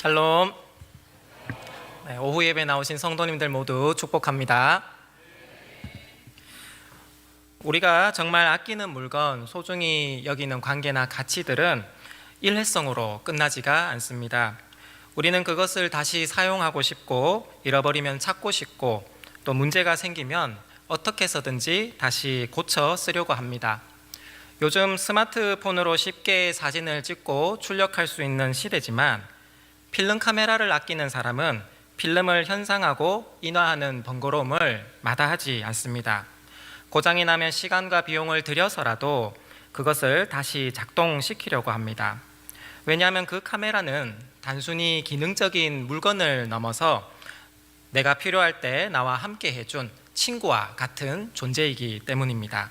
샬롬. 오후 예배 나오신 성도님들 모두 축복합니다. 우리가 정말 아끼는 물건, 소중히 여기는 관계나 가치들은 일회성으로 끝나지가 않습니다. 우리는 그것을 다시 사용하고 싶고, 잃어버리면 찾고 싶고, 또 문제가 생기면 어떻게 해서든지 다시 고쳐 쓰려고 합니다. 요즘 스마트폰으로 쉽게 사진을 찍고 출력할 수 있는 시대지만, 필름 카메라를 아끼는 사람은 필름을 현상하고 인화하는 번거로움을 마다하지 않습니다. 고장이 나면 시간과 비용을 들여서라도 그것을 다시 작동시키려고 합니다. 왜냐하면 그 카메라는 단순히 기능적인 물건을 넘어서 내가 필요할 때 나와 함께 해준 친구와 같은 존재이기 때문입니다.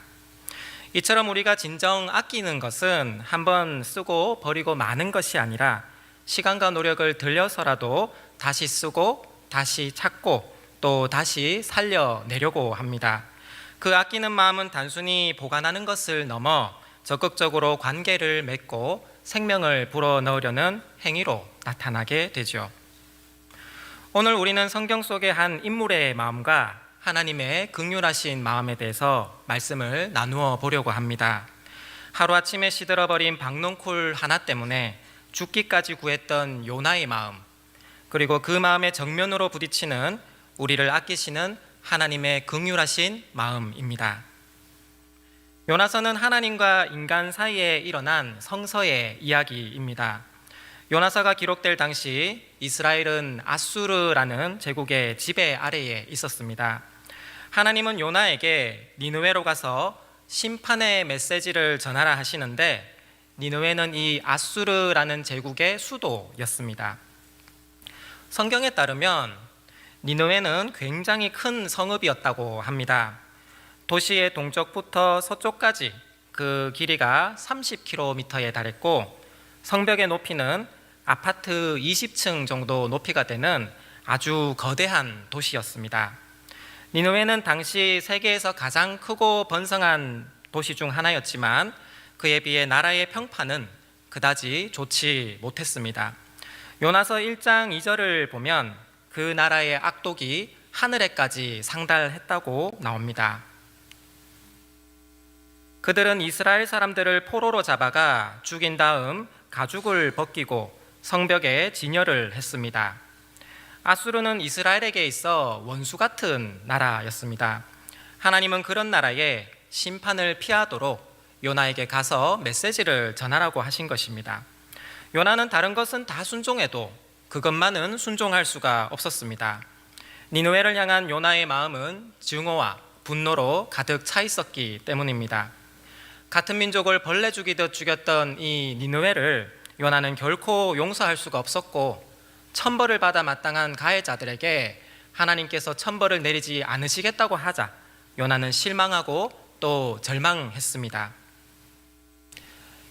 이처럼 우리가 진정 아끼는 것은 한번 쓰고 버리고 마는 것이 아니라 시간과 노력을 들여서라도 다시 쓰고 다시 찾고 또 다시 살려내려고 합니다. 그 아끼는 마음은 단순히 보관하는 것을 넘어 적극적으로 관계를 맺고 생명을 불어넣으려는 행위로 나타나게 되죠. 오늘 우리는 성경 속의 한 인물의 마음과 하나님의 긍휼하신 마음에 대해서 말씀을 나누어 보려고 합니다. 하루아침에 시들어버린 박농쿨 하나 때문에 죽기까지 구했던 요나의 마음, 그리고 그 마음의 정면으로 부딪히는 우리를 아끼시는 하나님의 긍휼하신 마음입니다. 요나서는 하나님과 인간 사이에 일어난 성서의 이야기입니다. 요나서가 기록될 당시 이스라엘은 아수르라는 제국의 지배 아래에 있었습니다. 하나님은 요나에게 니느웨로 가서 심판의 메시지를 전하라 하시는데, 니느웨는 이 아수르라는 제국의 수도였습니다. 성경에 따르면 니느웨는 굉장히 큰 성읍이었다고 합니다. 도시의 동쪽부터 서쪽까지 그 길이가 30km에 달했고, 성벽의 높이는 아파트 20층 정도 높이가 되는 아주 거대한 도시였습니다. 니느웨는 당시 세계에서 가장 크고 번성한 도시 중 하나였지만 그에 비해 나라의 평판은 그다지 좋지 못했습니다. 요나서 1장 2절을 보면 그 나라의 악독이 하늘에까지 상달했다고 나옵니다. 그들은 이스라엘 사람들을 포로로 잡아가 죽인 다음 가죽을 벗기고 성벽에 진열을 했습니다. 아수르는 이스라엘에게 있어 원수 같은 나라였습니다. 하나님은 그런 나라에 심판을 피하도록 요나에게 가서 메시지를 전하라고 하신 것입니다. 요나는 다른 것은 다 순종해도 그것만은 순종할 수가 없었습니다. 니느웨를 향한 요나의 마음은 증오와 분노로 가득 차 있었기 때문입니다. 같은 민족을 벌레 죽이듯 죽였던 이 니느웨를 요나는 결코 용서할 수가 없었고, 천벌을 받아 마땅한 가해자들에게 하나님께서 천벌을 내리지 않으시겠다고 하자 요나는 실망하고 또 절망했습니다.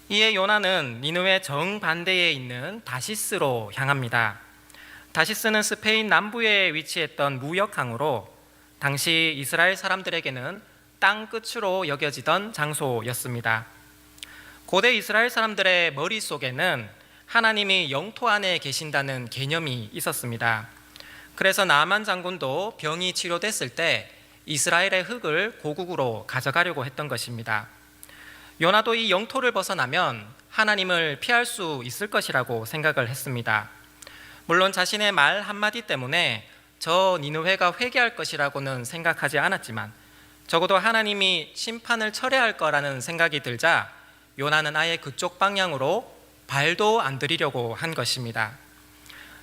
이에 요나는 니느웨 정반대에 있는 다시스로 향합니다. 다시스는 스페인 남부에 위치했던 무역항으로 당시 이스라엘 사람들에게는 땅 끝으로 여겨지던 장소였습니다. 고대 이스라엘 사람들의 머릿속에는 하나님이 영토 안에 계신다는 개념이 있었습니다. 그래서 나만 장군도 병이 치료됐을 때 이스라엘의 흙을 고국으로 가져가려고 했던 것입니다. 요나도 이 영토를 벗어나면 하나님을 피할 수 있을 것이라고 생각을 했습니다. 물론 자신의 말 한마디 때문에 저 니느웨가 회개할 것이라고는 생각하지 않았지만 적어도 하나님이 심판을 철회할 거라는 생각이 들자 요나는 아예 그쪽 방향으로 발도 안 들이려고 한 것입니다.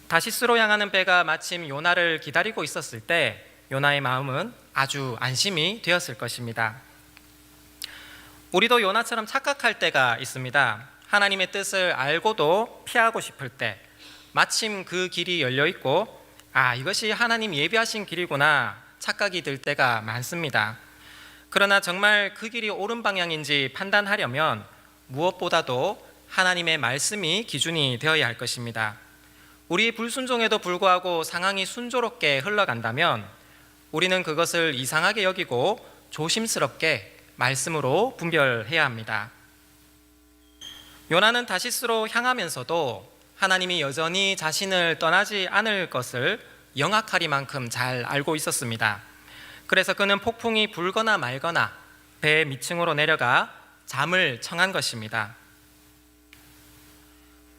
다시스로 향하는 배가 마침 요나를 기다리고 있었을 때 요나의 마음은 아주 안심이 되었을 것입니다. 우리도 요나처럼 착각할 때가 있습니다. 하나님의 뜻을 알고도 피하고 싶을 때 마침 그 길이 열려 있고, 이것이 하나님 예비하신 길이구나 착각이 들 때가 많습니다. 그러나 정말 그 길이 옳은 방향인지 판단하려면 무엇보다도 하나님의 말씀이 기준이 되어야 할 것입니다. 우리의 불순종에도 불구하고 상황이 순조롭게 흘러간다면 우리는 그것을 이상하게 여기고 조심스럽게 말씀으로 분별해야 합니다. 요나는 다시스로 향하면서도 하나님이 여전히 자신을 떠나지 않을 것을 영악하리만큼 잘 알고 있었습니다. 그래서 그는 폭풍이 불거나 말거나 배 밑층으로 내려가 잠을 청한 것입니다.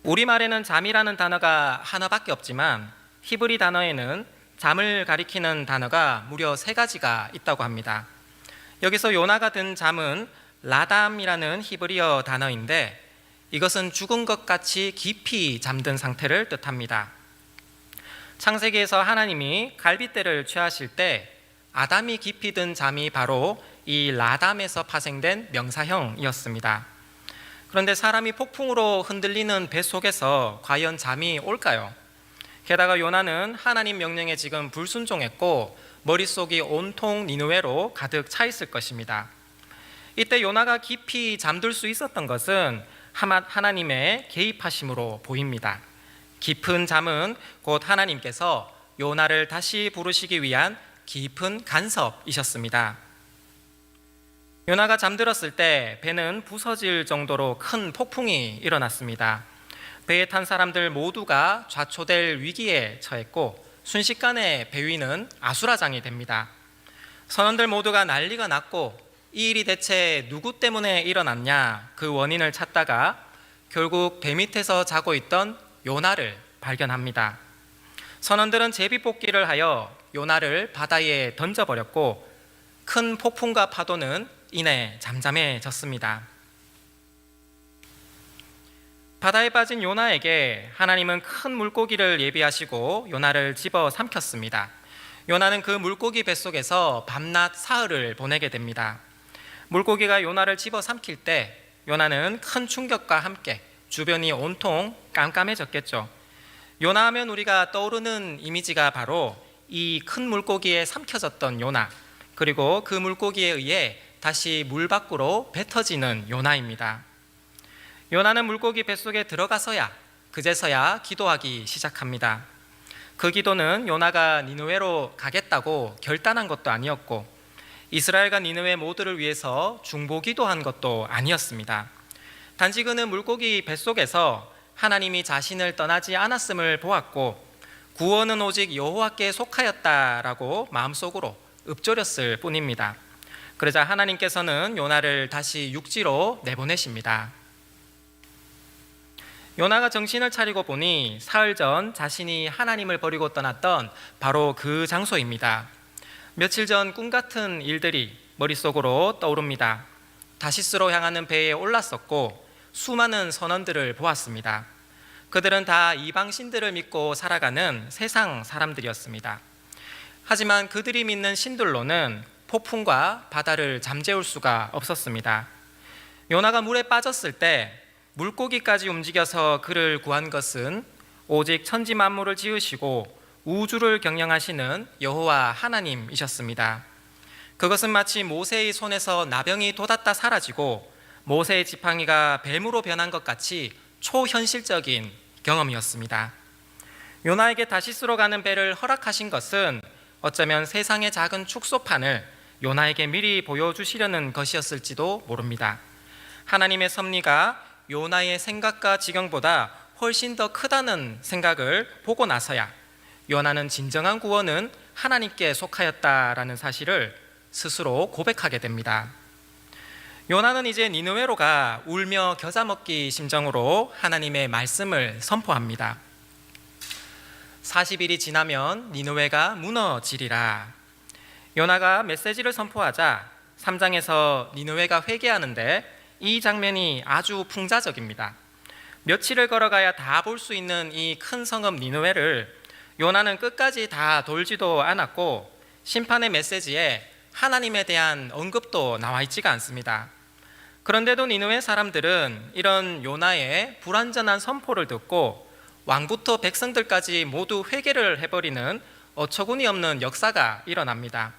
우리말에는 잠이라는 단어가 하나밖에 없지만 히브리 단어에는 잠을 가리키는 단어가 무려 3가지가 있다고 합니다. 여기서 요나가 든 잠은 라담이라는 히브리어 단어인데 이것은 죽은 것 같이 깊이 잠든 상태를 뜻합니다. 창세기에서 하나님이 갈빗대를 취하실 때 아담이 깊이 든 잠이 바로 이 라담에서 파생된 명사형이었습니다. 그런데 사람이 폭풍으로 흔들리는 배 속에서 과연 잠이 올까요? 게다가 요나는 하나님 명령에 지금 불순종했고 머릿속이 온통 니느웨로 가득 차 있을 것입니다. 이때 요나가 깊이 잠들 수 있었던 것은 하나님의 개입하심으로 보입니다. 깊은 잠은 곧 하나님께서 요나를 다시 부르시기 위한 깊은 간섭이셨습니다. 요나가 잠들었을 때 배는 부서질 정도로 큰 폭풍이 일어났습니다. 배에 탄 사람들 모두가 좌초될 위기에 처했고 순식간에 배 위는 아수라장이 됩니다. 선원들 모두가 난리가 났고 이 일이 대체 누구 때문에 일어났냐 그 원인을 찾다가 결국 배 밑에서 자고 있던 요나를 발견합니다. 선원들은 제비뽑기를 하여 요나를 바다에 던져버렸고 큰 폭풍과 파도는 이내 잠잠해졌습니다. 바다에 빠진 요나에게 하나님은 큰 물고기를 예비하시고 요나를 집어 삼켰습니다. 요나는 그 물고기 뱃속에서 밤낮 사흘을 보내게 됩니다. 물고기가 요나를 집어 삼킬 때 요나는 큰 충격과 함께 주변이 온통 깜깜해졌겠죠. 요나 하면 우리가 떠오르는 이미지가 바로 이 큰 물고기에 삼켜졌던 요나, 그리고 그 물고기에 의해 다시 물 밖으로 뱉어지는 요나입니다. 요나는 물고기 뱃속에 들어가서야 그제서야 기도하기 시작합니다. 그 기도는 요나가 니느웨로 가겠다고 결단한 것도 아니었고 이스라엘과 니느웨 모두를 위해서 중보기도한 것도 아니었습니다. 단지 그는 물고기 뱃속에서 하나님이 자신을 떠나지 않았음을 보았고 구원은 오직 여호와께 속하였다라고 마음속으로 읊조렸을 뿐입니다. 그러자 하나님께서는 요나를 다시 육지로 내보내십니다. 요나가 정신을 차리고 보니 사흘 전 자신이 하나님을 버리고 떠났던 바로 그 장소입니다. 며칠 전 꿈 같은 일들이 머릿속으로 떠오릅니다. 다시스로 향하는 배에 올랐었고 수많은 선원들을 보았습니다. 그들은 다 이방 신들을 믿고 살아가는 세상 사람들이었습니다. 하지만 그들이 믿는 신들로는 폭풍과 바다를 잠재울 수가 없었습니다. 요나가 물에 빠졌을 때 물고기까지 움직여서 그를 구한 것은 오직 천지 만물을 지으시고 우주를 경영하시는 여호와 하나님이셨습니다. 그것은 마치 모세의 손에서 나병이 돋았다 사라지고 모세의 지팡이가 뱀으로 변한 것 같이 초현실적인 경험이었습니다. 요나에게 다시스로 가는 배를 허락하신 것은 어쩌면 세상의 작은 축소판을 요나에게 미리 보여주시려는 것이었을지도 모릅니다. 하나님의 섭리가 요나의 생각과 지경보다 훨씬 더 크다는 생각을 보고 나서야 요나는 진정한 구원은 하나님께 속하였다라는 사실을 스스로 고백하게 됩니다. 요나는 이제 니느웨로 가 울며 겨자 먹기 심정으로 하나님의 말씀을 선포합니다. 40일이 지나면 니느웨가 무너지리라. 요나가 메시지를 선포하자 3장에서 니느웨가 회개하는데 이 장면이 아주 풍자적입니다. 며칠을 걸어가야 다 볼 수 있는 이 큰 성읍 니느웨를 요나는 끝까지 다 돌지도 않았고 심판의 메시지에 하나님에 대한 언급도 나와 있지가 않습니다. 그런데도 니느웨 사람들은 이런 요나의 불완전한 선포를 듣고 왕부터 백성들까지 모두 회개를 해버리는 어처구니 없는 역사가 일어납니다.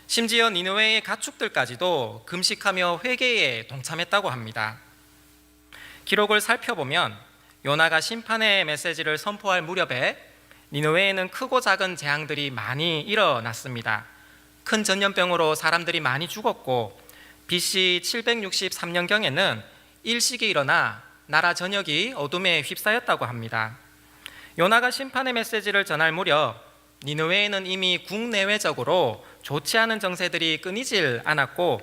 심지어 니느웨의 가축들까지도 금식하며 회개에 동참했다고 합니다. 기록을 살펴보면 요나가 심판의 메시지를 선포할 무렵에 니느웨에는 크고 작은 재앙들이 많이 일어났습니다. 큰 전염병으로 사람들이 많이 죽었고 BC 763년경에는 일식이 일어나 나라 전역이 어둠에 휩싸였다고 합니다. 요나가 심판의 메시지를 전할 무렵 니느웨에는 이미 국내외적으로 좋지 않은 정세들이 끊이질 않았고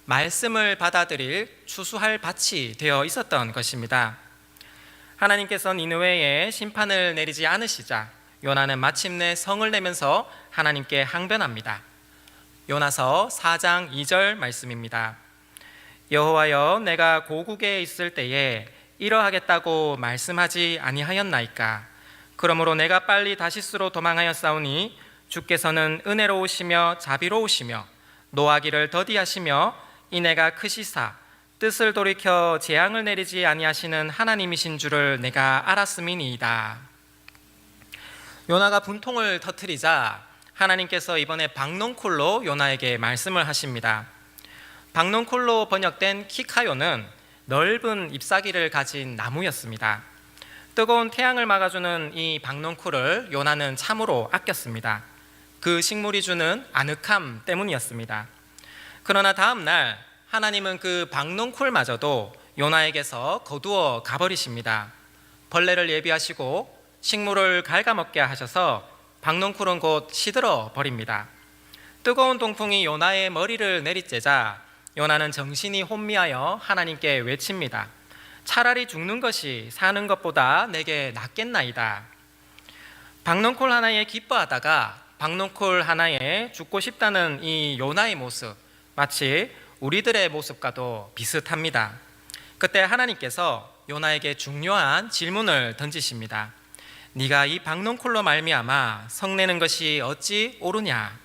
말씀을 받아들일 추수할 밭이 되어 있었던 것입니다. 하나님께서 니느웨에 심판을 내리지 않으시자 요나는 마침내 성을 내면서 하나님께 항변합니다. 요나서 4장 2절 말씀입니다. 여호와여, 내가 고국에 있을 때에 이러하겠다고 말씀하지 아니하였나이까? 그러므로 내가 빨리 다시스로 도망하였사오니 주께서는 은혜로우시며 자비로우시며 노하기를 더디하시며 이내가 크시사 뜻을 돌이켜 재앙을 내리지 아니하시는 하나님이신 줄을 내가 알았음이니이다. 요나가 분통을 터뜨리자 하나님께서 이번에 박농쿨로 요나에게 말씀을 하십니다. 박농쿨로 번역된 키카요는 넓은 잎사귀를 가진 나무였습니다. 뜨거운 태양을 막아주는 이 박농쿨을 요나는 참으로 아꼈습니다. 그 식물이 주는 아늑함 때문이었습니다. 그러나 다음 날 하나님은 그 박농쿨마저도 요나에게서 거두어 가버리십니다. 벌레를 예비하시고 식물을 갉아먹게 하셔서 박농쿨은 곧 시들어 버립니다. 뜨거운 동풍이 요나의 머리를 내리쬐자 요나는 정신이 혼미하여 하나님께 외칩니다. 차라리 죽는 것이 사는 것보다 내게 낫겠나이다. 박농쿨 하나에 기뻐하다가 박농쿨 하나에 죽고 싶다는 이 요나의 모습, 마치 우리들의 모습과도 비슷합니다. 그때 하나님께서 요나에게 중요한 질문을 던지십니다. 네가 이 박농쿨로 말미암아 성내는 것이 어찌 옳으냐?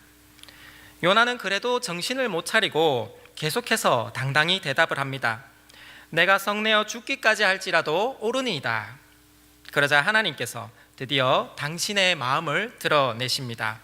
요나는 그래도 정신을 못 차리고 계속해서 당당히 대답을 합니다. 내가 성내어 죽기까지 할지라도 옳으니이다. 그러자 하나님께서 드디어 당신의 마음을 드러내십니다.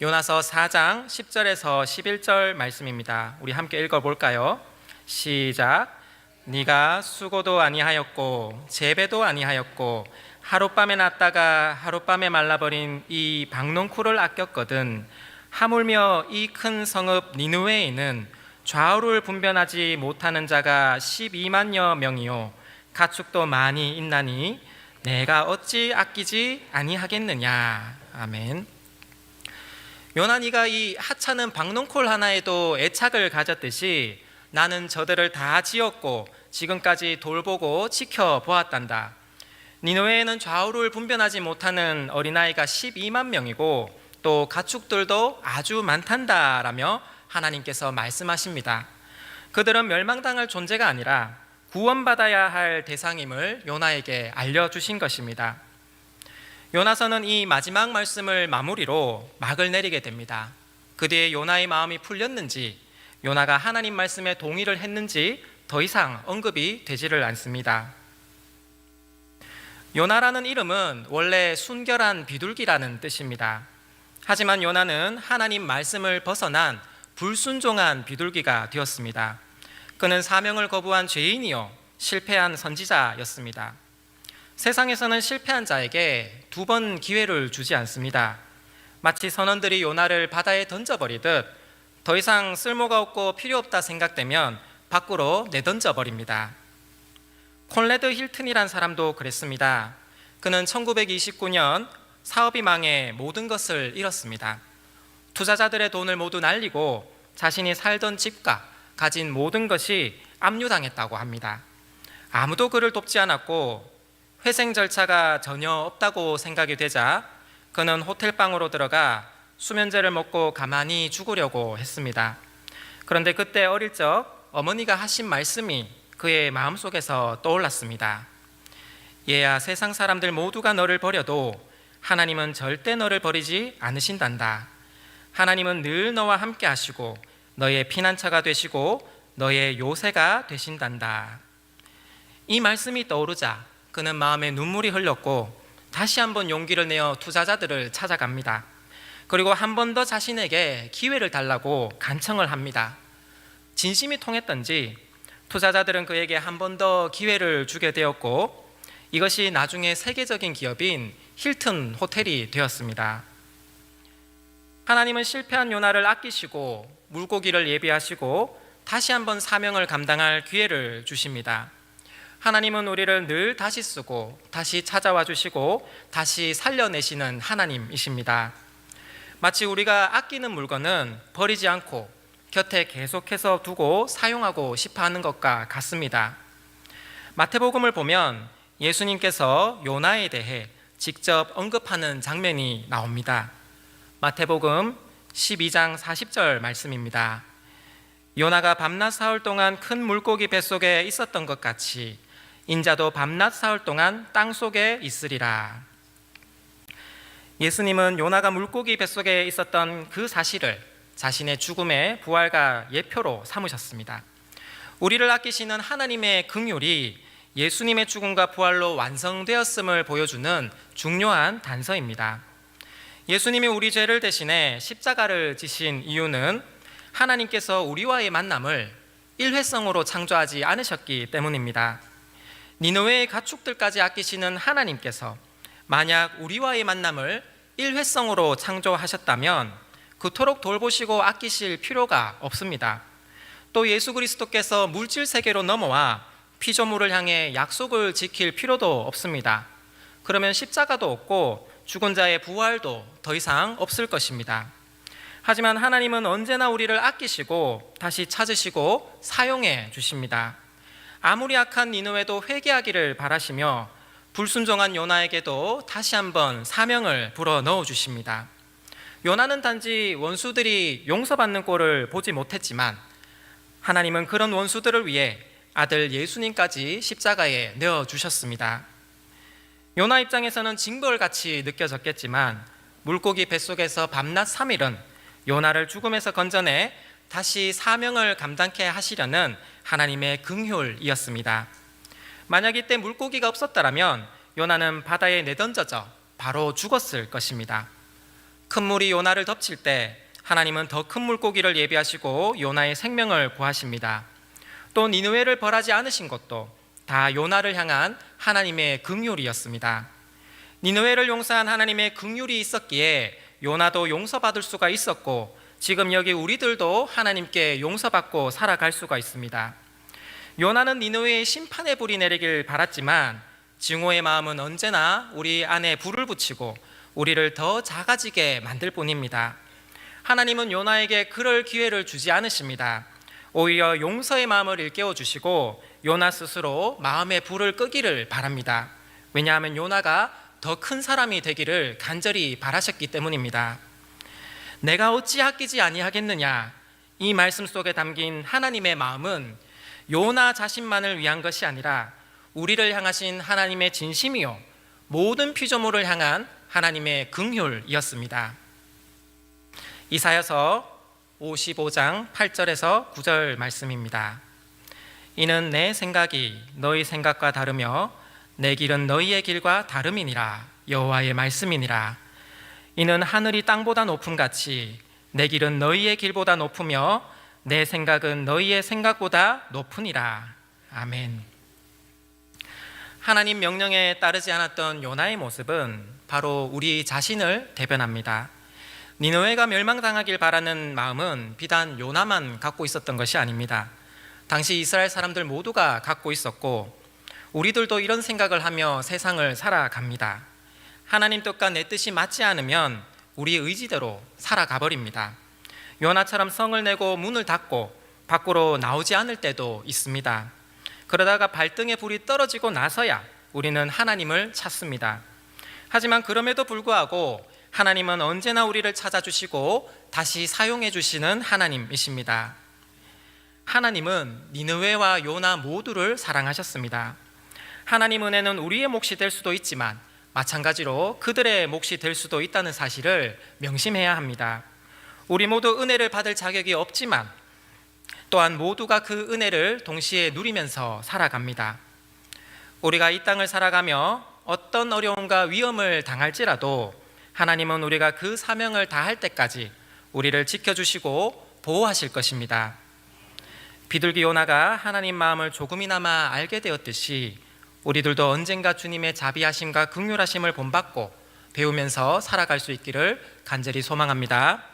요나서 4장 10절에서 11절 말씀입니다. 우리 함께 읽어볼까요? 시작. 네가 수고도 아니하였고 재배도 아니하였고 하룻밤에 났다가 하룻밤에 말라버린 이 박농쿨을 아꼈거든. 하물며 이 큰 성읍 니느웨에는 좌우를 분별하지 못하는 자가 12만여 명이요 가축도 많이 있나니 내가 어찌 아끼지 아니하겠느냐. 아멘. 요나, 네가 이 하찮은 박농쿨 하나에도 애착을 가졌듯이 나는 저들을 다 지었고 지금까지 돌보고 지켜보았단다. 니느웨에는 좌우를 분별하지 못하는 어린아이가 12만 명이고 또 가축들도 아주 많단다라며 하나님께서 말씀하십니다. 그들은 멸망당할 존재가 아니라 구원받아야 할 대상임을 요나에게 알려주신 것입니다. 요나서는 이 마지막 말씀을 마무리로 막을 내리게 됩니다. 그 뒤에 요나의 마음이 풀렸는지 요나가 하나님 말씀에 동의를 했는지 더 이상 언급이 되지를 않습니다. 요나라는 이름은 원래 순결한 비둘기라는 뜻입니다. 하지만 요나는 하나님 말씀을 벗어난 불순종한 비둘기가 되었습니다. 그는 사명을 거부한 죄인이요 실패한 선지자였습니다. 세상에서는 실패한 자에게 2번 기회를 주지 않습니다. 마치 선원들이 요나를 바다에 던져버리듯 더 이상 쓸모가 없고 필요 없다 생각되면 밖으로 내던져 버립니다. 콘레드 힐튼이란 사람도 그랬습니다. 그는 1929년 사업이 망해 모든 것을 잃었습니다. 투자자들의 돈을 모두 날리고 자신이 살던 집과 가진 모든 것이 압류당했다고 합니다. 아무도 그를 돕지 않았고 회생 절차가 전혀 없다고 생각이 되자 그는 호텔방으로 들어가 수면제를 먹고 가만히 죽으려고 했습니다. 그런데 그때 어릴 적 어머니가 하신 말씀이 그의 마음속에서 떠올랐습니다. 얘야, 세상 사람들 모두가 너를 버려도 하나님은 절대 너를 버리지 않으신단다. 하나님은 늘 너와 함께 하시고 너의 피난처가 되시고 너의 요새가 되신단다. 이 말씀이 떠오르자 그는 마음에 눈물이 흘렀고 다시 한번 용기를 내어 투자자들을 찾아갑니다. 그리고 한 번 더 자신에게 기회를 달라고 간청을 합니다. 진심이 통했던지 투자자들은 그에게 한 번 더 기회를 주게 되었고 이것이 나중에 세계적인 기업인 힐튼 호텔이 되었습니다. 하나님은 실패한 요나를 아끼시고 물고기를 예비하시고 다시 한번 사명을 감당할 기회를 주십니다. 하나님은 우리를 늘 다시 쓰고 다시 찾아와 주시고 다시 살려내시는 하나님이십니다. 마치 우리가 아끼는 물건은 버리지 않고 곁에 계속해서 두고 사용하고 싶어 하는 것과 같습니다. 마태복음을 보면 예수님께서 요나에 대해 직접 언급하는 장면이 나옵니다. 마태복음 12장 40절 말씀입니다. 요나가 밤낮 사흘 동안 큰 물고기 뱃속에 있었던 것 같이 인자도 밤낮 사흘 동안 땅 속에 있으리라. 예수님은 요나가 물고기 뱃속에 있었던 그 사실을 자신의 죽음의 부활과 예표로 삼으셨습니다. 우리를 아끼시는 하나님의 긍휼이 예수님의 죽음과 부활로 완성되었음을 보여주는 중요한 단서입니다. 예수님이 우리 죄를 대신해 십자가를 지신 이유는 하나님께서 우리와의 만남을 일회성으로 창조하지 않으셨기 때문입니다. 니느웨의 가축들까지 아끼시는 하나님께서 만약 우리와의 만남을 일회성으로 창조하셨다면 그토록 돌보시고 아끼실 필요가 없습니다. 또 예수 그리스도께서 물질 세계로 넘어와 피조물을 향해 약속을 지킬 필요도 없습니다. 그러면 십자가도 없고 죽은 자의 부활도 더 이상 없을 것입니다. 하지만 하나님은 언제나 우리를 아끼시고 다시 찾으시고 사용해 주십니다. 아무리 악한 니느웨도 회개하기를 바라시며 불순종한 요나에게도 다시 한번 사명을 불어 넣어 주십니다. 요나는 단지 원수들이 용서받는 꼴을 보지 못했지만 하나님은 그런 원수들을 위해 아들 예수님까지 십자가에 내어주셨습니다. 요나 입장에서는 징벌같이 느껴졌겠지만 물고기 뱃속에서 밤낮 3일은 요나를 죽음에서 건져내 다시 사명을 감당케 하시려는 하나님의 긍휼이었습니다. 만약 이때 물고기가 없었다면 요나는 바다에 내던져져 바로 죽었을 것입니다. 큰 물이 요나를 덮칠 때 하나님은 더 큰 물고기를 예비하시고 요나의 생명을 구하십니다. 또 니느웨를 벌하지 않으신 것도 다 요나를 향한 하나님의 긍휼이었습니다. 니느웨를 용서한 하나님의 긍휼이 있었기에 요나도 용서받을 수가 있었고 지금 여기 우리들도 하나님께 용서받고 살아갈 수가 있습니다. 요나는 니느웨의 심판의 불이 내리길 바랐지만 증오의 마음은 언제나 우리 안에 불을 붙이고 우리를 더 작아지게 만들 뿐입니다. 하나님은 요나에게 그럴 기회를 주지 않으십니다. 오히려 용서의 마음을 일깨워 주시고 요나 스스로 마음의 불을 끄기를 바랍니다. 왜냐하면 요나가 더 큰 사람이 되기를 간절히 바라셨기 때문입니다. 내가 어찌 아끼지 아니하겠느냐, 이 말씀 속에 담긴 하나님의 마음은 요나 자신만을 위한 것이 아니라 우리를 향하신 하나님의 진심이요 모든 피조물을 향한 하나님의 긍휼이었습니다. 이사야서 55장 8절에서 9절 말씀입니다. 이는 내 생각이 너희 생각과 다르며 내 길은 너희의 길과 다름이니라. 여호와의 말씀이니라. 이는 하늘이 땅보다 높음같이 내 길은 너희의 길보다 높으며 내 생각은 너희의 생각보다 높으니라. 아멘. 하나님 명령에 따르지 않았던 요나의 모습은 바로 우리 자신을 대변합니다. 니느웨가 멸망당하길 바라는 마음은 비단 요나만 갖고 있었던 것이 아닙니다. 당시 이스라엘 사람들 모두가 갖고 있었고 우리들도 이런 생각을 하며 세상을 살아갑니다. 하나님 뜻과 내 뜻이 맞지 않으면 우리 의지대로 살아가 버립니다. 요나처럼 성을 내고 문을 닫고 밖으로 나오지 않을 때도 있습니다. 그러다가 발등에 불이 떨어지고 나서야 우리는 하나님을 찾습니다. 하지만 그럼에도 불구하고 하나님은 언제나 우리를 찾아주시고 다시 사용해 주시는 하나님이십니다. 하나님은 니느웨와 요나 모두를 사랑하셨습니다. 하나님 은혜는 우리의 몫이 될 수도 있지만 마찬가지로 그들의 몫이 될 수도 있다는 사실을 명심해야 합니다. 우리 모두 은혜를 받을 자격이 없지만 또한 모두가 그 은혜를 동시에 누리면서 살아갑니다. 우리가 이 땅을 살아가며 어떤 어려움과 위험을 당할지라도 하나님은 우리가 그 사명을 다할 때까지 우리를 지켜주시고 보호하실 것입니다. 비둘기 요나가 하나님 마음을 조금이나마 알게 되었듯이 우리들도 언젠가 주님의 자비하심과 긍휼하심을 본받고 배우면서 살아갈 수 있기를 간절히 소망합니다.